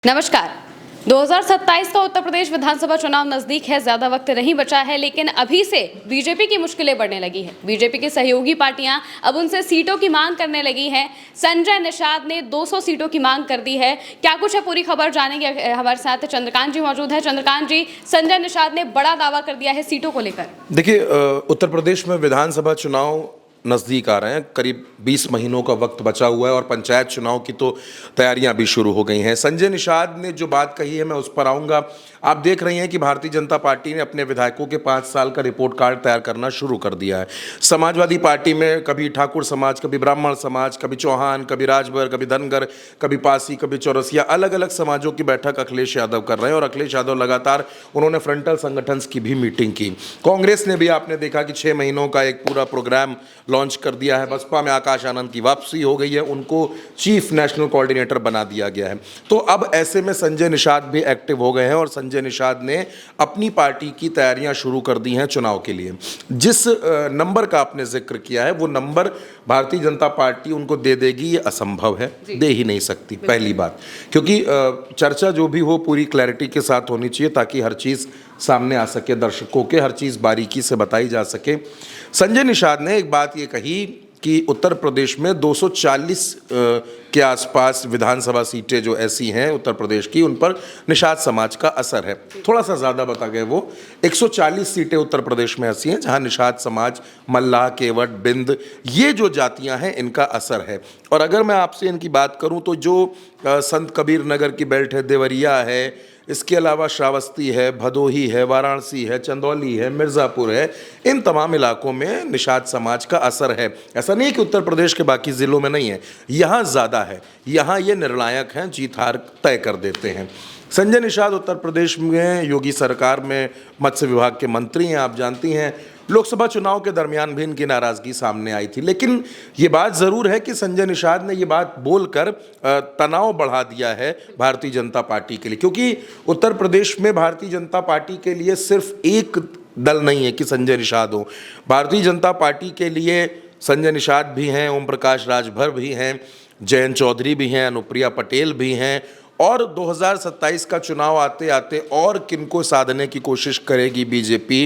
नमस्कार। 2027 का उत्तर प्रदेश विधानसभा चुनाव नजदीक है, ज्यादा वक्त नहीं बचा है, लेकिन अभी से बीजेपी की मुश्किलें बढ़ने लगी है। बीजेपी की सहयोगी पार्टियां अब उनसे सीटों की मांग करने लगी हैं। संजय निषाद ने 200 सीटों की मांग कर दी है। क्या कुछ है, पूरी खबर जानेंगे। हमारे साथ चंद्रकांत जी मौजूद है। चंद्रकांत जी, संजय निषाद ने बड़ा दावा कर दिया है सीटों को लेकर। देखिए, उत्तर प्रदेश में विधानसभा चुनाव नज़दीक आ रहे हैं। करीब 20 महीनों का वक्त बचा हुआ है और पंचायत चुनाव की तो तैयारियां भी शुरू हो गई हैं। संजय निषाद ने जो बात कही है, मैं उस पर आऊँगा। आप देख रहे हैं कि भारतीय जनता पार्टी ने अपने विधायकों के 5 साल का रिपोर्ट कार्ड तैयार करना शुरू कर दिया है। समाजवादी पार्टी में कभी ठाकुर समाज, कभी ब्राह्मण समाज, कभी चौहान, कभी राजभर, कभी धनगर, कभी पासी, कभी चौरसिया, अलग अलग समाजों की बैठक अखिलेश यादव कर रहे हैं और अखिलेश यादव लगातार उन्होंने फ्रंटल संगठन की भी मीटिंग की। कांग्रेस ने भी आपने देखा कि 6 महीनों का एक पूरा प्रोग्राम लॉन्च कर दिया है। बसपा में आकाश आनंद की वापसी हो गई है, उनको चीफ नेशनल कोऑर्डिनेटर बना दिया गया है। तो अब ऐसे में संजय निषाद भी एक्टिव हो गए हैं और संजय निषाद ने अपनी पार्टी की तैयारियां शुरू कर दी हैं चुनाव के लिए। जिस नंबर का आपने जिक्र किया है, वो नंबर भारतीय जनता पार्टी उनको दे देगी, ये असंभव है, दे ही नहीं सकती। पहली बात, क्योंकि चर्चा जो भी हो पूरी क्लैरिटी के साथ होनी चाहिए ताकि हर चीज़ सामने आ सके, दर्शकों के हर चीज़ बारीकी से बताई जा सके। संजय निषाद ने एक बात ये कही कि उत्तर प्रदेश में 240 के आसपास विधानसभा सीटें जो ऐसी हैं उत्तर प्रदेश की, उन पर निषाद समाज का असर है। थोड़ा सा ज़्यादा बता गए वो। 140 सीटें उत्तर प्रदेश में ऐसी हैं जहां निषाद समाज, मल्लाह, केवट, बिंद, ये जो जातियां हैं, इनका असर है। और अगर मैं आपसे इनकी बात करूं तो जो संत कबीर नगर की बेल्ट है, देवरिया है, इसके अलावा श्रावस्ती है, भदोही है, वाराणसी है, चंदौली है, मिर्ज़ापुर है, इन तमाम इलाकों में निषाद समाज का असर है। ऐसा नहीं कि उत्तर प्रदेश के बाकी ज़िलों में नहीं है, यहाँ ज़्यादा है। यहाँ ये निर्णायक हैं, जीत हार तय कर देते हैं। संजय निषाद उत्तर प्रदेश में योगी सरकार में मत्स्य विभाग के मंत्री हैं, आप जानती हैं। लोकसभा चुनाव के दरमियान भी इनकी नाराज़गी सामने आई थी, लेकिन ये बात ज़रूर है कि संजय निषाद ने ये बात बोलकर तनाव बढ़ा दिया है भारतीय जनता पार्टी के लिए, क्योंकि उत्तर प्रदेश में भारतीय जनता पार्टी के लिए सिर्फ एक दल नहीं है कि संजय निषाद हो। भारतीय जनता पार्टी के लिए संजय निषाद भी हैं, ओम प्रकाश राजभर भी हैं, जयंत चौधरी भी हैं, अनुप्रिया पटेल भी हैं। और 2027 का चुनाव आते आते और किनको साधने की कोशिश करेगी बीजेपी,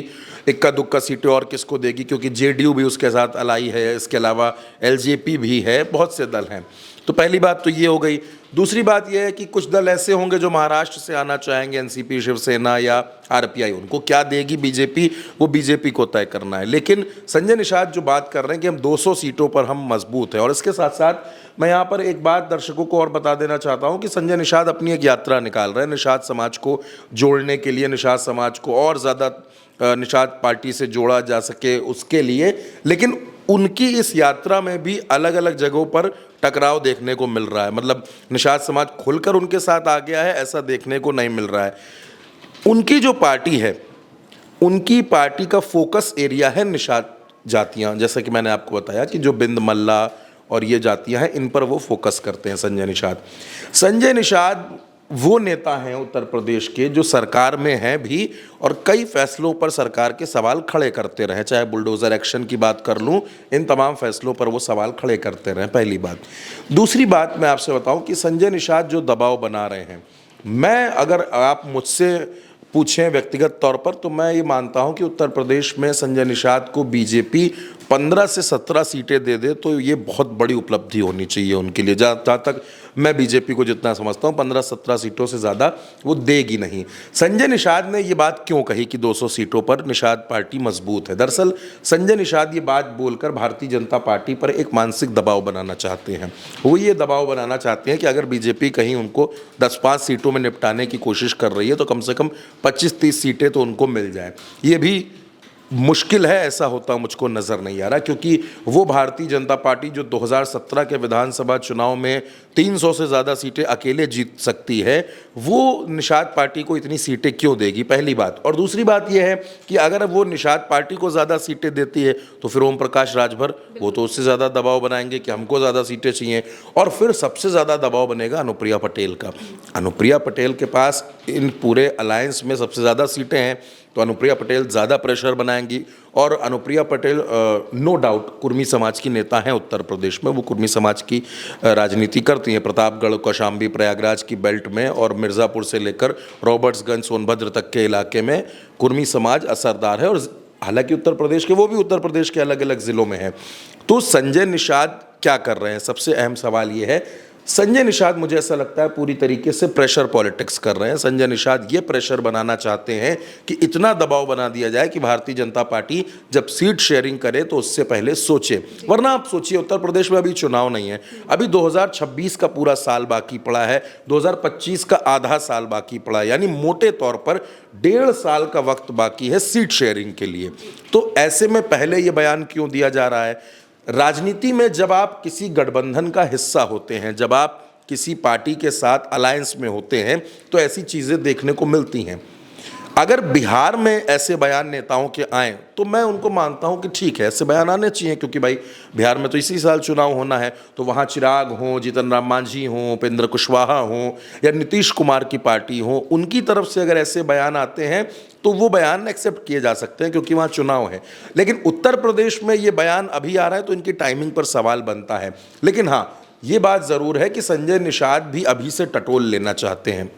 इक्का दुक्का सीटें और किसको देगी, क्योंकि जेडीयू भी उसके साथ अलाई है, इसके अलावा एलजेपी भी है, बहुत से दल हैं। तो पहली बात तो ये हो गई। दूसरी बात यह है कि कुछ दल ऐसे होंगे जो महाराष्ट्र से आना चाहेंगे, एनसीपी, शिवसेना या आरपीआई। उनको क्या देगी बीजेपी, वो बीजेपी को तय करना है। लेकिन संजय निषाद जो बात कर रहे हैं कि हम 200 सीटों पर हम मजबूत हैं, और इसके साथ साथ मैं यहाँ पर एक बात दर्शकों को और बता देना चाहता हूँ कि संजय निषाद अपनी एक यात्रा निकाल रहे हैं निषाद समाज को जोड़ने के लिए, निषाद समाज को और ज़्यादा निषाद पार्टी से जोड़ा जा सके उसके लिए। लेकिन उनकी इस यात्रा में भी अलग अलग जगहों पर टकराव देखने को मिल रहा है। मतलब निषाद समाज खुलकर उनके साथ आ गया है, ऐसा देखने को नहीं मिल रहा है। उनकी जो पार्टी है, उनकी पार्टी का फोकस एरिया है निषाद जातियाँ, जैसा कि मैंने आपको बताया कि जो बिंद, मल्ला और ये जातियाँ हैं, इन पर वो फोकस करते हैं संजय निषाद। संजय निषाद वो नेता हैं उत्तर प्रदेश के जो सरकार में हैं भी और कई फैसलों पर सरकार के सवाल खड़े करते रहे। चाहे बुलडोज़र एक्शन की बात कर लूँ, इन तमाम फैसलों पर वो सवाल खड़े करते रहे, पहली बात। दूसरी बात मैं आपसे बताऊं कि संजय निषाद जो दबाव बना रहे हैं, मैं अगर आप मुझसे पूछें व्यक्तिगत तौर पर तो मैं ये मानता हूं कि उत्तर प्रदेश में संजय निषाद को बीजेपी 15 से 17 सीटें दे दे तो ये बहुत बड़ी उपलब्धि होनी चाहिए उनके लिए। जहाँ तक मैं बीजेपी को जितना समझता हूँ, 15-17 सीटों से ज़्यादा वो देगी नहीं। संजय निषाद ने ये बात क्यों कही कि 200 सीटों पर निषाद पार्टी मजबूत है? दरअसल संजय निषाद ये बात बोलकर भारतीय जनता पार्टी पर एक मानसिक दबाव बनाना चाहते हैं। वो ये दबाव बनाना चाहते हैं कि अगर बीजेपी कहीं उनको 10-5 सीटों में निपटाने की कोशिश कर रही है तो कम से कम 25-30 सीटें तो उनको मिल जाए। ये भी मुश्किल है, ऐसा होता मुझको नज़र नहीं आ रहा, क्योंकि वो भारतीय जनता पार्टी जो 2017 के विधानसभा चुनाव में 300 से ज़्यादा सीटें अकेले जीत सकती है, वो निषाद पार्टी को इतनी सीटें क्यों देगी, पहली बात। और दूसरी बात यह है कि अगर वो निषाद पार्टी को ज़्यादा सीटें देती है तो फिर ओम प्रकाश राजभर वो तो उससे ज़्यादा दबाव बनाएंगे कि हमको ज़्यादा सीटें चाहिए, और फिर सबसे ज़्यादा दबाव बनेगा अनुप्रिया पटेल का। अनुप्रिया पटेल के पास इन पूरे अलायंस में सबसे ज़्यादा सीटें हैं, तो अनुप्रिया पटेल ज़्यादा प्रेशर बनाएंगी। और अनुप्रिया पटेल नो डाउट कुर्मी समाज की नेता हैं उत्तर प्रदेश में, वो कुर्मी समाज की राजनीति करती हैं। प्रतापगढ़, कौशाम्बी, प्रयागराज की बेल्ट में और मिर्ज़ापुर से लेकर रॉबर्ट्सगंज, सोनभद्र तक के इलाके में कुर्मी समाज असरदार है। और हालांकि उत्तर प्रदेश के, वो भी उत्तर प्रदेश के अलग अलग ज़िलों में है। तो संजय निषाद क्या कर रहे हैं, सबसे अहम सवाल ये है। संजय निषाद, मुझे ऐसा लगता है, पूरी तरीके से प्रेशर पॉलिटिक्स कर रहे हैं। संजय निषाद ये प्रेशर बनाना चाहते हैं कि इतना दबाव बना दिया जाए कि भारतीय जनता पार्टी जब सीट शेयरिंग करे तो उससे पहले सोचे। वरना आप सोचिए, उत्तर प्रदेश में अभी चुनाव नहीं है, अभी 2026 का पूरा साल बाकी पड़ा है, 2025 का आधा साल बाकी पड़ा है, यानी मोटे तौर पर 1.5 साल का वक्त बाकी है सीट शेयरिंग के लिए। तो ऐसे में पहले ये बयान क्यों दिया जा रहा है? राजनीति में जब आप किसी गठबंधन का हिस्सा होते हैं, जब आप किसी पार्टी के साथ अलायंस में होते हैं, तो ऐसी चीज़ें देखने को मिलती हैं। अगर बिहार में ऐसे बयान नेताओं के आए तो मैं उनको मानता हूं कि ठीक है, ऐसे बयान आने चाहिए, क्योंकि भाई बिहार में तो इसी साल चुनाव होना है। तो वहाँ चिराग हों, जीतन राम मांझी हों, उपेंद्र कुशवाहा हों या नीतीश कुमार की पार्टी हो, उनकी तरफ से अगर ऐसे बयान आते हैं तो वो बयान एक्सेप्ट किए जा सकते हैं, क्योंकि वहाँ चुनाव है। लेकिन उत्तर प्रदेश में ये बयान अभी आ रहा है तो इनकी टाइमिंग पर सवाल बनता है। लेकिन हाँ, ये बात ज़रूर है कि संजय निषाद भी अभी से टटोल लेना चाहते हैं।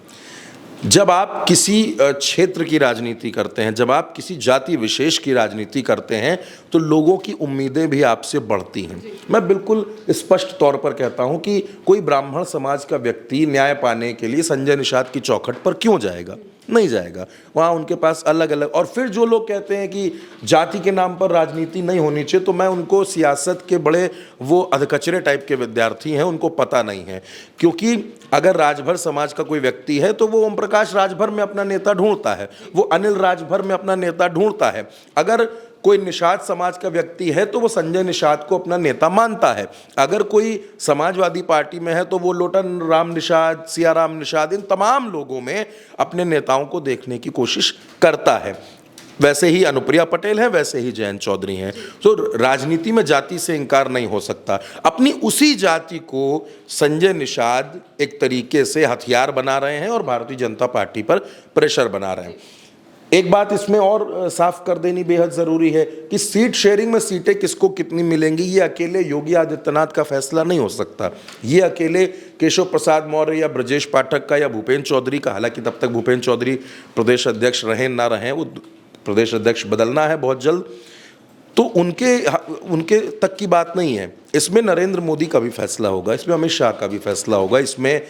जब आप किसी क्षेत्र की राजनीति करते हैं, जब आप किसी जाति विशेष की राजनीति करते हैं, तो लोगों की उम्मीदें भी आपसे बढ़ती हैं। मैं बिल्कुल स्पष्ट तौर पर कहता हूं कि कोई ब्राह्मण समाज का व्यक्ति न्याय पाने के लिए संजय निषाद की चौखट पर क्यों जाएगा? नहीं जाएगा। वहाँ उनके पास अलग अलग, और फिर जो लोग कहते हैं कि जाति के नाम पर राजनीति नहीं होनी चाहिए, तो मैं उनको सियासत के बड़े वो अधकचरे टाइप के विद्यार्थी हैं, उनको पता नहीं है। क्योंकि अगर राजभर समाज का कोई व्यक्ति है तो वो ओम प्रकाश राजभर में अपना नेता ढूंढता है, वो अनिल राजभर में अपना नेता ढूंढता है। अगर कोई निषाद समाज का व्यक्ति है तो वो संजय निषाद को अपना नेता मानता है। अगर कोई समाजवादी पार्टी में है तो वो लोटन राम निषाद, सिया राम निषाद, इन तमाम लोगों में अपने नेताओं को देखने की कोशिश करता है। वैसे ही अनुप्रिया पटेल है, वैसे ही जयंत चौधरी हैं। तो राजनीति में जाति से इनकार नहीं हो सकता। अपनी उसी जाति को संजय निषाद एक तरीके से हथियार बना रहे हैं और भारतीय जनता पार्टी पर प्रेशर बना रहे हैं। एक बात इसमें और साफ कर देनी बेहद ज़रूरी है कि सीट शेयरिंग में सीटें किसको कितनी मिलेंगी, ये अकेले योगी आदित्यनाथ का फैसला नहीं हो सकता। ये अकेले केशव प्रसाद मौर्य या ब्रजेश पाठक का या भूपेंद्र चौधरी का, हालांकि तब तक भूपेंद्र चौधरी प्रदेश अध्यक्ष रहें ना रहें, वो प्रदेश अध्यक्ष बदलना है बहुत जल्द, तो उनके तक की बात नहीं है। इसमें नरेंद्र मोदी का भी फैसला होगा, इसमें अमित शाह का भी फैसला होगा, इसमें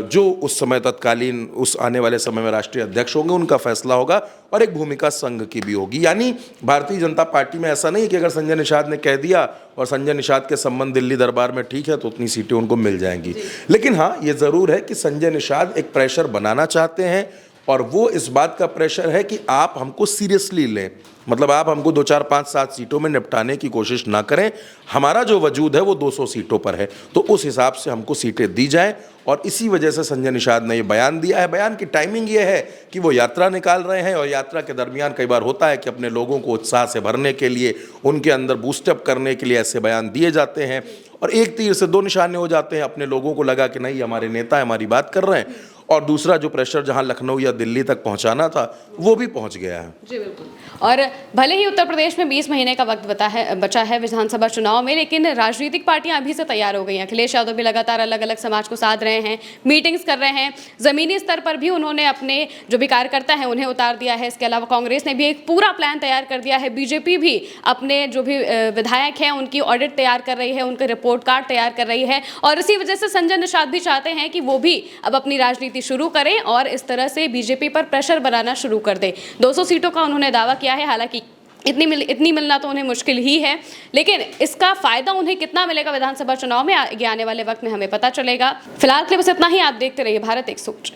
जो उस समय तत्कालीन उस आने वाले समय में राष्ट्रीय अध्यक्ष होंगे उनका फैसला होगा, और एक भूमिका संघ की भी होगी। यानी भारतीय जनता पार्टी में ऐसा नहीं है कि अगर संजय निषाद ने कह दिया और संजय निषाद के संबंध दिल्ली दरबार में ठीक है तो उतनी सीटें उनको मिल जाएंगी। लेकिन हाँ, ये ज़रूर है कि संजय निषाद एक प्रेशर बनाना चाहते हैं, और वो इस बात का प्रेशर है कि आप हमको सीरियसली लें। मतलब आप हमको 2, 4, 5, 7 सीटों में निपटाने की कोशिश ना करें। हमारा जो वजूद है वो 200 सीटों पर है, तो उस हिसाब से हमको सीटें दी जाएं। और इसी वजह से संजय निषाद ने ये बयान दिया है। बयान की टाइमिंग ये है कि वो यात्रा निकाल रहे हैं, और यात्रा के दरमियान कई बार होता है कि अपने लोगों को उत्साह से भरने के लिए, उनके अंदर बूस्टअप करने के लिए ऐसे बयान दिए जाते हैं, और एक तीर से 2 निशाने हो जाते हैं। अपने लोगों को लगा कि नहीं, हमारे नेता हमारी बात कर रहे हैं, और दूसरा जो प्रेशर जहां लखनऊ या दिल्ली तक पहुंचाना था वो भी पहुंच गया है। जी बिल्कुल। और भले ही उत्तर प्रदेश में 20 महीने का वक्त बचा है विधानसभा चुनाव में, लेकिन राजनीतिक पार्टियां अभी से तैयार हो गई हैं। अखिलेश यादव भी लगातार अलग अलग समाज को साध रहे हैं, मीटिंग्स कर रहे हैं, ज़मीनी स्तर पर भी उन्होंने अपने जो भी कार्यकर्ता हैं उन्हें उतार दिया है। इसके अलावा कांग्रेस ने भी एक पूरा प्लान तैयार कर दिया है। बीजेपी भी अपने जो भी विधायक हैं उनकी ऑडिट तैयार कर रही है, उनके रिपोर्ट कार्ड तैयार कर रही है, और इसी वजह से संजय निषाद भी चाहते हैं कि वो भी अब अपनी राजनीति शुरू करें और इस तरह से बीजेपी पर प्रेशर बनाना शुरू कर दे। 200 सीटों का उन्होंने दावा किया है, हालांकि इतनी मिलना तो उन्हें मुश्किल ही है, लेकिन इसका फायदा उन्हें कितना मिलेगा विधानसभा चुनाव में आने वाले वक्त में हमें पता चलेगा। फिलहाल के लिए बस इतना ही। आप देखते रहिए भारत 108।